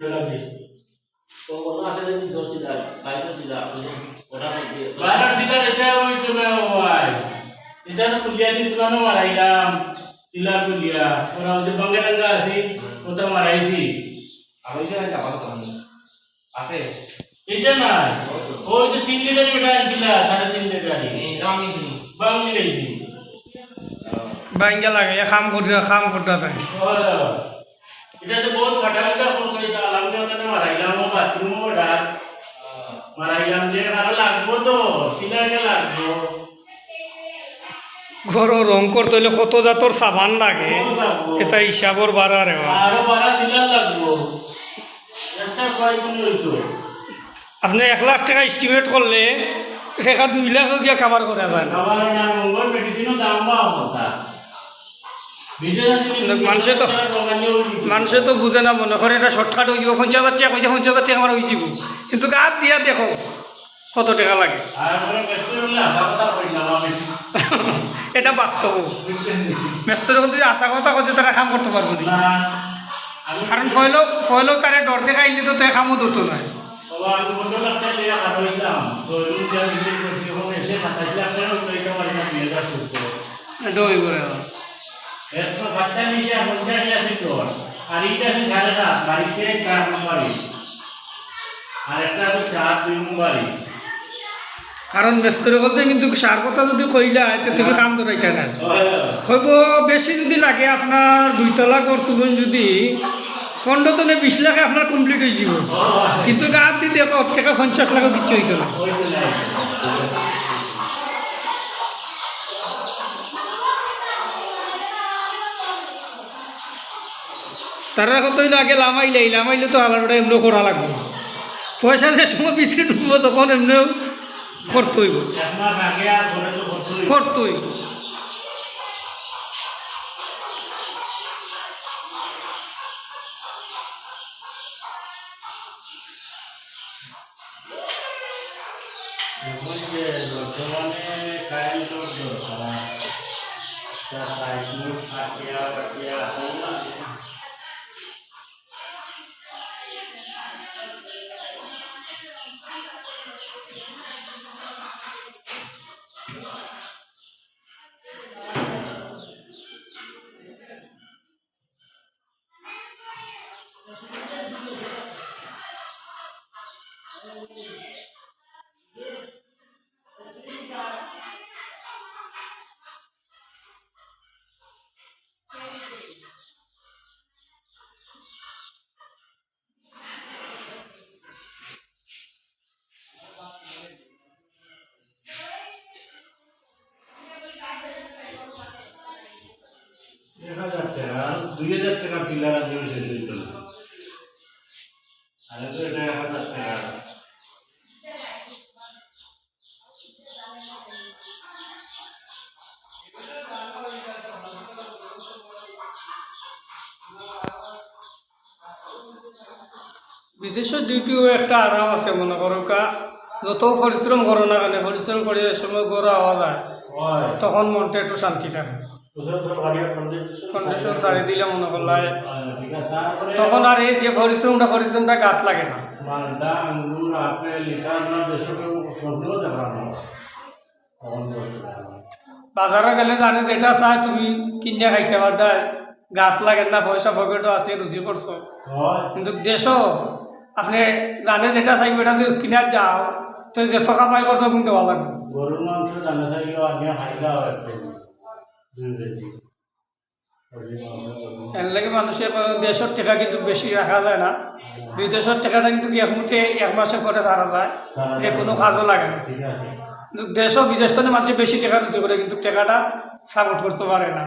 তো ওনা আসলে দোষিলা বাইরে ছিল ওটা মধ্যে বাইরে ছিল এটা ওই তুমি ভাই এটা তো কুলিয়া দিন তুলানো মারাইলাম তিলা কুলিয়া ওরা যে বঙ্গে ডাঙ্গা আছে ওটা মারাইছি আমি যে আমার তো আছে এটা না ওই যে 3 লিটার বেটা আনছিল 3.5 লিটার আমি দিন বাঙ্গি লইছি বাইঙ্গা লাগে খাম করতে তাই এটা তো বহুত ফাটাফাটা করে এটা আলামটা কেন মারাইলাম ও বাথরুম ও ডাক মারাইলাম যে আরো লাগবো তো সিলাইটা লাগবো ঘর রং করতে হইলে কত জাতর সাবান লাগে এটা হিসাবর বাড়া রে আরো বাড়া সিলার লাগবো একটা কয়দিন হইতো আপনি 1 লাখ টাকা এস্টিমেট করলে সেটা 2 লাখ গিয়া কাভার করা যায় না খাবার না মঙ্গল মেডিসিনও দাম বাড়া কথা মানুষে তো বুঝে না মনে করে এটা শর্টকাট হয়ে যাব 50,000 টাকা কইছে 50,000 টাকা আমার হয়ে যাব কিন্তু গাছ দিয়া দেখো কত টাকা লাগে এটা বাস্তব মেস্তর যদি আশা কথা করছে তারা কাম করতে পারবো না কারণ ফয়লেও তারা ডর দেখাইলে তো কামও ধরতো না ডই করে এতো বাচ্চা নিয়ে 50 আছে তো আর এইটা আছে 7.5 বাড়িতে 4 নম্বরে আর একটা আছে 7 নম্বরে কারণ মেস্তর বলতে কিন্তু সার কথা যদি কইলা তুমি কাম ধরাইতে না কইব বেশি যদি লাগে আপনার 2 তলা ঘর তুলুন যদি 15 তনে 20 লাখে আপনার কমপ্লিট হয়ে যাব কিন্তু গাছ দিয়ে দেখো টাকা 50 লাখ কিচ্ছু হইতো না তারা কত হইলো আগে লামাইলে তো আলাদা এমনি করা লাগবে পয়সা যে সময় ভিতরে ঢুকবো তখন এমনিও করতে হইব করতে হইব আর 2000 টাকা চিল্লারা দিয়ে শেষ হইত না আর তো 1000 টাকা বিদেশের ডিউটিও একটা আরাম আছে মনে করো যত পরিশ্রম করো না কেন পরিশ্রম করে সময় গড় হওয়া যায় তখন মনটা একটু শান্তি থাকে কন্ডিশন ছাড়ি দিলে মনে করলায় তখন আর এই যে পরিশ্রমটা গাত লাগে না বাজারে গেলে জানে যেটা চাই তুমি কিনে খাইতে পারতাই গাত লাগে না পয়সা পকেটও আছে রুজি করছো কিন্তু দেশও আপনি জানে যেটা চাইবে এটা যদি কিনা যাও তো যত কামাই করছো কিন্তু ভালো লাগবে গরুর মাংস জানা চাইলেও আগে খাইলেও এর লাগে মানুষের দেশের টাকা কিন্তু বেশি রাখা যায় না বিদেশের টাকাটা কিন্তু এক মুঠে 1 মাসে পরে সারা যায় যে কোনো কাজও লাগে না কিন্তু দেশ ও বিদেশ তো মানুষের বেশি টাকা রুজি করে কিন্তু টাকাটা সাপোর্ট করতে পারে না